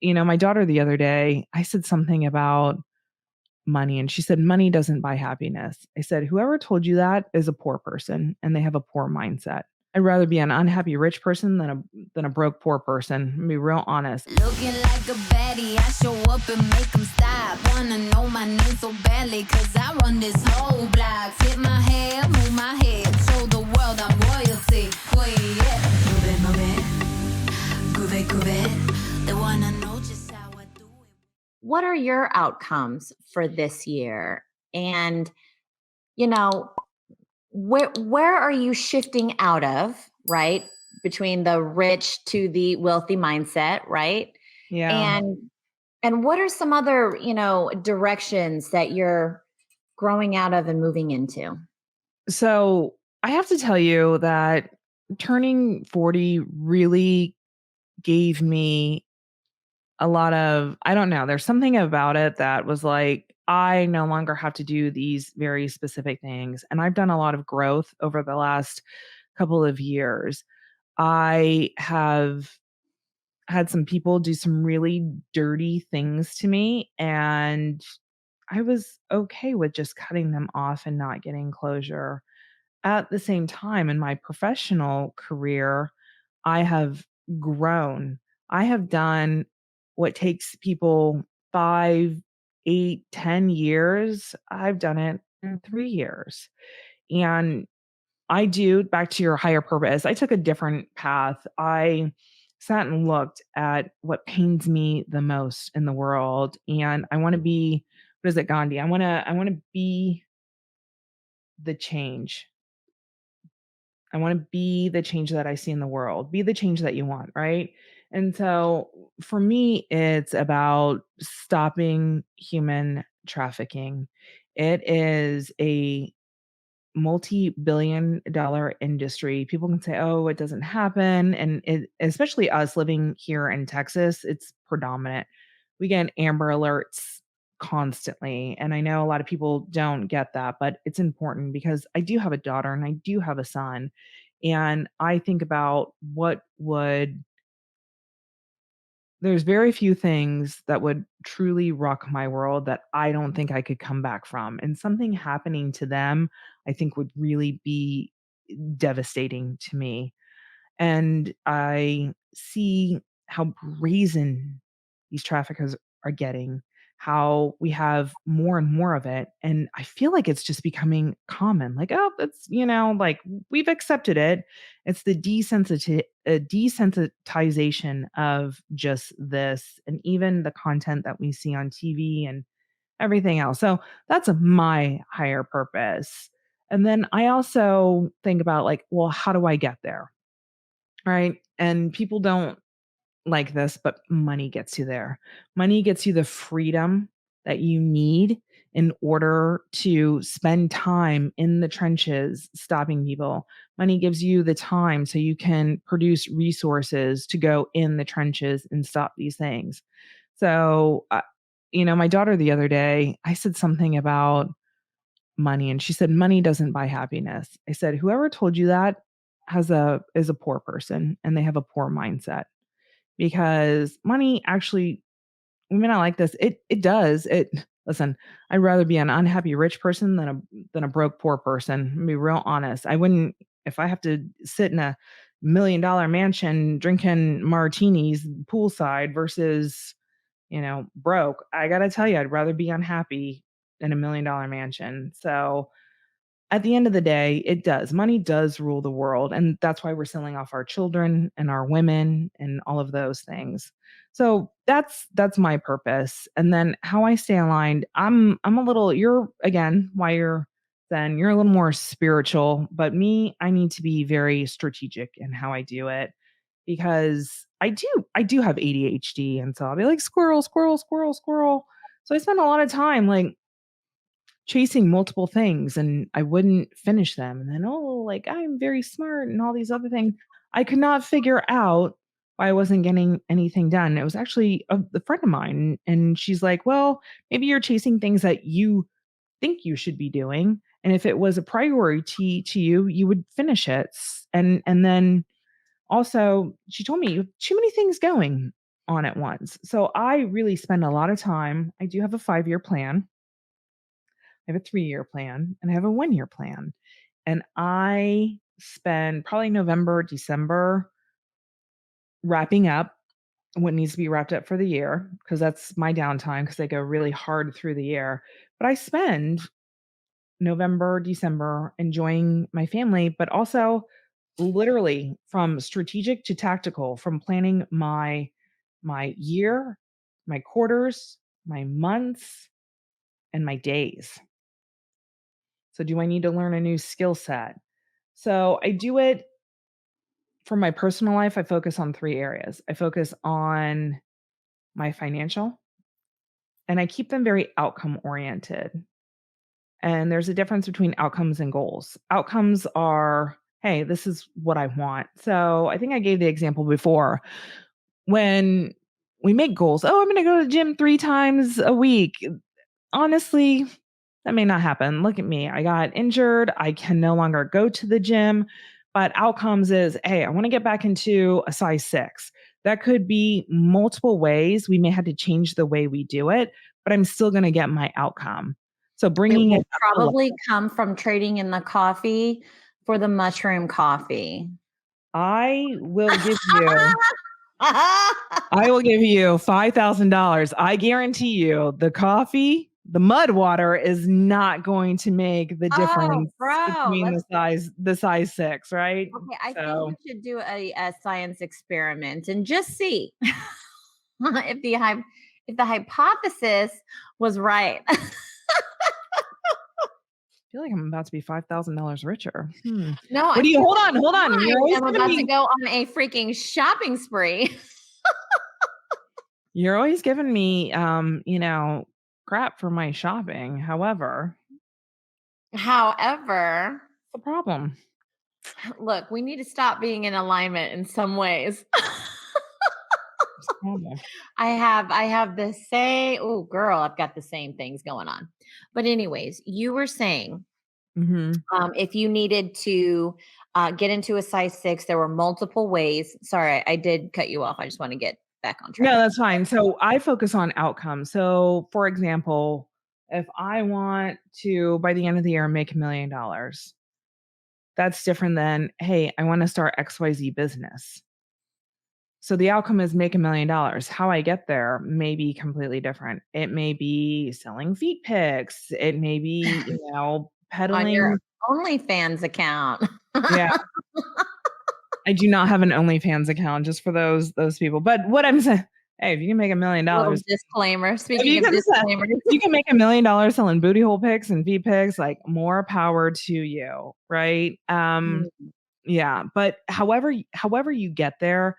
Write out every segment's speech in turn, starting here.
my daughter the other day, I said something about money and she said, money doesn't buy happiness. I said, whoever told you that is a poor person and they have a poor mindset. I'd rather be an unhappy rich person than a broke poor person. I'm gonna be real honest. Looking like a baddie, I show up and make them stop. Wanna know my name so badly, cause I run this whole block. Flip my hair, move my head, show the world I'm royalty. Queen, yeah. Move it, groove it. They wanna know just how I do it. What are your outcomes for this year? And, you know, where are you shifting out of, right? Between the rich to the wealthy mindset, right? Yeah. And what are some other, directions that you're growing out of and moving into? So I have to tell you that turning 40 really gave me a lot of, I don't know, there's something about it that was like, I no longer have to do these very specific things. And I've done a lot of growth over the last couple of years. I have had some people do some really dirty things to me, and I was okay with just cutting them off and not getting closure. At the same time, in my professional career, I have grown. I have done what takes people 5, 8, 10 years. I've done it in 3 years. And I do, back to your higher purpose, I took a different path. I sat and looked at what pains me the most in the world, and I wanna be, what is it, Gandhi? I wanna be the change. I want to be the change that I see in the world, be the change that you want, right? And so for me, it's about stopping human trafficking. It is a multi-billion-dollar industry. People can say, "Oh, it doesn't happen," and especially us living here in Texas, it's predominant. We get Amber Alerts constantly, and I know a lot of people don't get that, but it's important because I do have a daughter and I do have a son, and I think about what would there's very few things that would truly rock my world that I don't think I could come back from, and something happening to them, I think would really be devastating to me. And I see how brazen these traffickers are getting, how we have more and more of it. And I feel like it's just becoming common. Like, oh, that's, like we've accepted it. It's the desensitization of just this and even the content that we see on TV and everything else. So that's my higher purpose. And then I also think about like, well, how do I get there? Right? And people don't like this, but money gets you there. Money gets you the freedom that you need in order to spend time in the trenches stopping people. Money gives you the time so you can produce resources to go in the trenches and stop these things. So, my daughter the other day, I said something about money and she said, money doesn't buy happiness. I said, whoever told you that is a poor person and they have a poor mindset because money actually, we may not like this. It does. It Listen, I'd rather be an unhappy rich person than a broke poor person. I'm gonna be real honest. I wouldn't, if I have to sit in a $1 million mansion drinking martinis poolside versus, broke. I gotta tell you, I'd rather be unhappy in a $1 million mansion. So at the end of the day, it does. Money does rule the world, and that's why we're selling off our children and our women and all of those things. So that's my purpose. And then how I stay aligned, I'm a little, you're again, why you're then you're a little more spiritual, but me, I need to be very strategic in how I do it because I do have ADHD, and so I'll be like squirrel, squirrel, squirrel, squirrel. So I spend a lot of time like chasing multiple things and I wouldn't finish them. And then, oh, like I'm very smart and all these other things. I could not figure out why I wasn't getting anything done. It was actually a friend of mine. And she's like, well, maybe you're chasing things that you think you should be doing. And if it was a priority to you, you would finish it. And then also she told me you have too many things going. on at once. So I really spend a lot of time. I do have a 5-year plan. I have a 3-year plan and I have a 1-year plan. And I spend probably November, December wrapping up what needs to be wrapped up for the year because that's my downtime because I go really hard through the year. But I spend November, December enjoying my family, but also literally from strategic to tactical, from planning my year, my quarters, my months, and my days. So do I need to learn a new skill set? So I do it for my personal life. I focus on 3 areas. I focus on my financial, and I keep them very outcome oriented. And there's a difference between outcomes and goals. Outcomes are, hey, this is what I want. So I think I gave the example before when we make goals. Oh, I'm going to go to the gym 3 times a week. Honestly, that may not happen. Look at me. I got injured. I can no longer go to the gym. But outcomes is, hey, I want to get back into a size 6. That could be multiple ways. We may have to change the way we do it, but I'm still going to get my outcome. So It bringing it will up a level, probably come from trading in the coffee for the mushroom coffee. I will give you I will give you $5,000. I guarantee you the coffee, the mud water is not going to make the Oh, difference bro, between the size 6, right? okay, I think we So, should do a science experiment and just see if the hypothesis was right. I feel like I'm about to be $5,000 richer. No, What I do you feel hold on, like hold on. You're I always am giving about to me go on a freaking shopping spree. you're always giving me crap for my shopping. However, However, what's the problem? look, we need to stop being in alignment in some ways. What's the problem? I have the same, oh girl, I've got the same things going on. But anyways, you were saying Mhm. if you needed to get into a size 6, there were multiple ways. Sorry, I did cut you off. I just want to get back on track. No, that's fine. So I focus on outcomes. So, for example, if I want to, by the end of the year, make $1,000,000, that's different than, hey, I want to start XYZ business. So the outcome is make $1,000,000. How I get there may be completely different. It may be selling feet pics. It may be, On your peddling. OnlyFans account. Yeah, I do not have an OnlyFans account just for those people. But what I'm saying, hey, if you can make $1 million, Little disclaimer. if Speaking you of can sell disclaimers. if you can make $1 million selling booty hole pics and feet pics, like, more power to you, right? Mm. Yeah, but however you get there,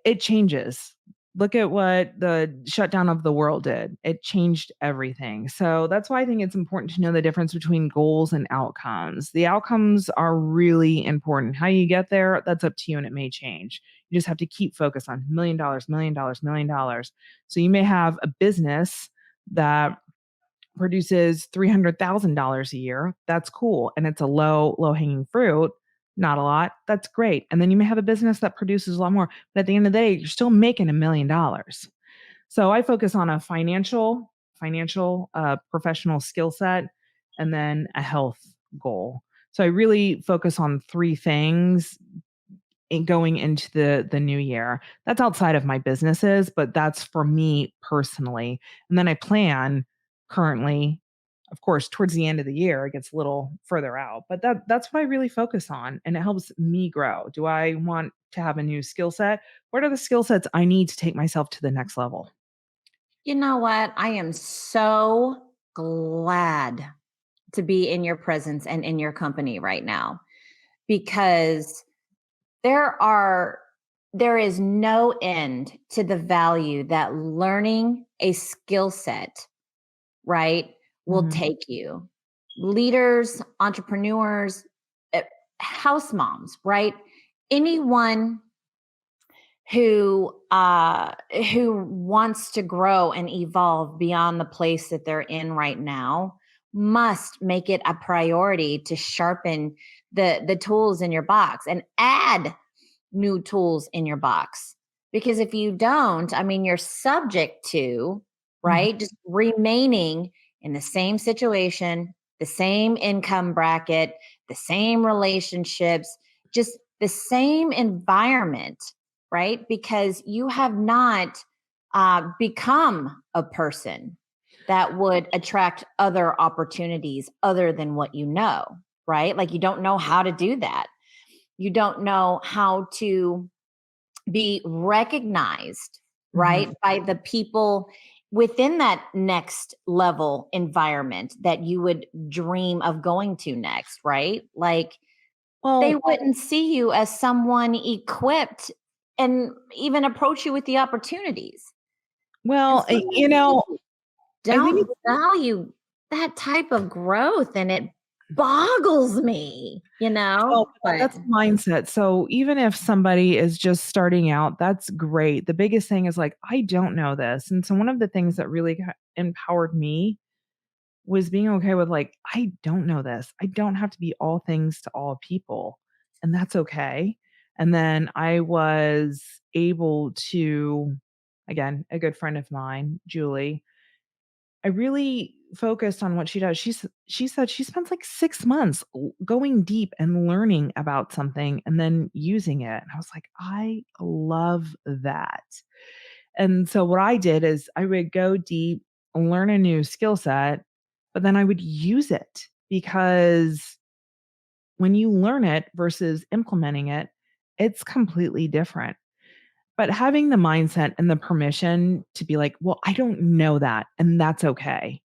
it changes. Look at what the shutdown of the world did. It changed everything. So that's why I think it's important to know the difference between goals and outcomes. The outcomes are really important. How you get there, that's up to you and it may change. You just have to keep focused on $1,000,000, $1,000,000, $1,000,000. So you may have a business that produces $300,000 a year. That's cool. And it's a low hanging fruit, not a lot. That's great. And then you may have a business that produces a lot more. But at the end of the day, you're still making $1,000,000. So I focus on a financial, professional skill set, and then a health goal. So I really focus on 3 things in going into the new year. That's outside of my businesses, but that's for me personally. And then I plan currently, of course, towards the end of the year, it gets a little further out, but that's what I really focus on and it helps me grow. Do I want to have a new skill set? What are the skill sets I need to take myself to the next level? You know what? I am so glad to be in your presence and in your company right now because there are there is no end to the value that learning a skill set, right, will Mhm. take you. Leaders, entrepreneurs, eh, house moms, right? Anyone who wants to grow and evolve beyond the place that they're in right now must make it a priority to sharpen the tools in your box and add new tools in your box Because if you don't, I mean, you're subject to, Mhm. right? Just remaining in the same situation, the same income bracket, the same relationships, just the same environment, right? Because you have not become a person that would attract other opportunities other than what you know, right? Like you don't know how to do that. You don't know how to be recognized, Mhm. right, by the people within that next level environment that you would dream of going to next, right? Like they Well wouldn't see you as someone equipped and even approach you with the opportunities. And well, so you many know, people I think don't value that type of growth, and it boggles me, well, But that's mindset. So even if somebody is just starting out, that's great. The biggest thing is like, I don't know this. And so one of the things that really empowered me was being okay with like, I don't know this. I don't have to be all things to all people. And that's okay. And then I was able to, again, a good friend of mine, Julie, I really focused on what she does. She said she spends like 6 months going deep and learning about something and then using it. And I was like, I love that. And so what I did is I would go deep, learn a new skill set, but then I would use it because when you learn it versus implementing it, it's completely different. But having the mindset and the permission to be like, well, I don't know that. And that's okay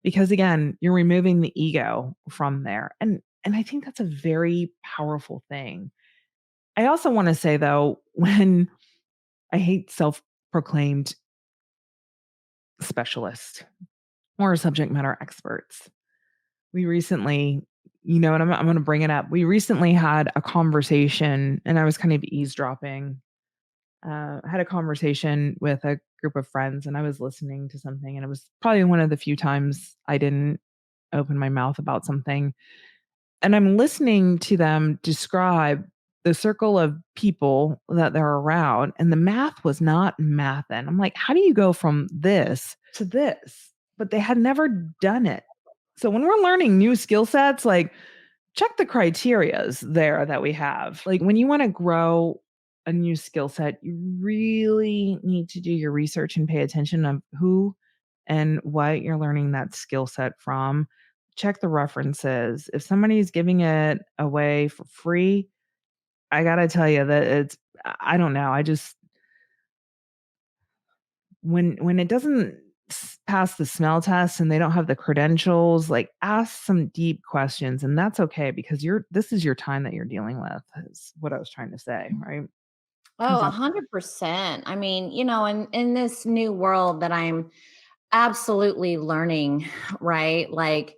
because again, you're removing the ego from there. And I think that's a very powerful thing. I also want to say though, when I hate self-proclaimed specialists or subject matter experts. We recently, and I'm going to bring it up. We recently had a conversation and I was kind of eavesdropping. I had a conversation with a group of friends and I was listening to something and it was probably one of the few times I didn't open my mouth about something. And I'm listening to them describe the circle of people that they're around, and the math was not mathin'. I'm like, "How do you go from this to this?" But they had never done it. So when we're learning new skill sets, like, check the criterias there that we have. Like, when you wanna grow a new skill set, you really need to do your research and pay attention of who and what you're learning that skill set from. Check the references. If somebody's giving it away for free, I gotta tell you that I don't know, I just when it doesn't pass the smell test and they don't have the credentials, like, ask some deep questions, and that's okay because this is your time that you're dealing with, is what I was trying to say, right? Oh, Is that 100%. I mean, in this new world that I'm absolutely learning, right? Like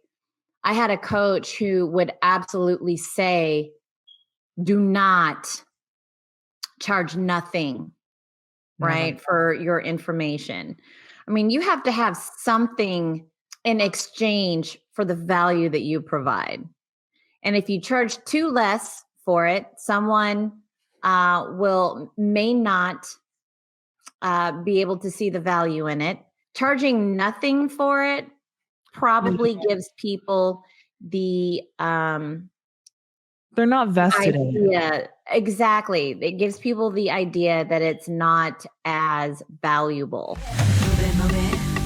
I had a coach who would absolutely say, do not charge nothing, never. right, for your information. I mean, you have to have something in exchange for the value that you provide. And if you charge too less for it, someone will may not be able to see the value in it. Charging nothing for it probably gives people the They're not vested in it. idea. Exactly. It gives people the idea that it's not as valuable. Move it, move it.